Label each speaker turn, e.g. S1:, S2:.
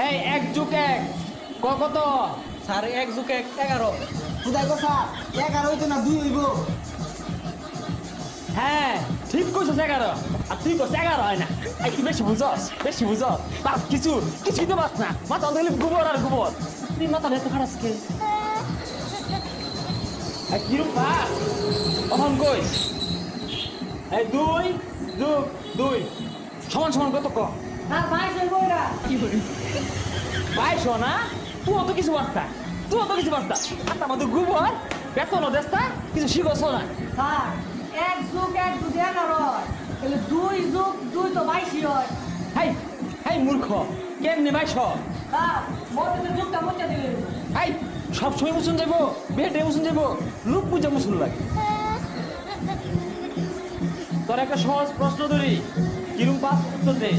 S1: এই 1 যোগ 1 কত?
S2: স্যার 1 যোগ 1 11।
S3: খুদাই গো স্যার 11 হইতো না 2 হইব।
S1: হ্যাঁ ঠিক কইছস 11 আর তুই কইছস 11 হয় না। এই কি বেশি বুঝছস বাস কিছুই তো বাস না মাথা ধরে গোবর আর গোবর। তুই মাথা এত খারাপ কে? এই কি রূপ বাস অহন কই? এই 2 যোগ 2 সমান সমান কত ক?
S4: আর ভাই হইব এরা
S1: কি বলি ভাই শোনা তুই অত কিছু বার্তা আর আমাদের গোবর বেতন দেস্তা কিছু শিখছ না।
S4: স্যার 1 যোগ 1 যদি 11 হয় তাহলে 2 যোগ 2 তো 22 হয়।
S1: হাই মূর্খ কেমনে ভাই সব
S4: স্যার মধ্যে যোগটা মুছে দিলেন।
S1: হাই সব সময় মুসুন যাইবো বেটে মুসুন যাইবো লোক পূজা মুসুন লাগে। তোর একটা সহজ প্রশ্ন ধরি কিরম পাস উত্তর দে।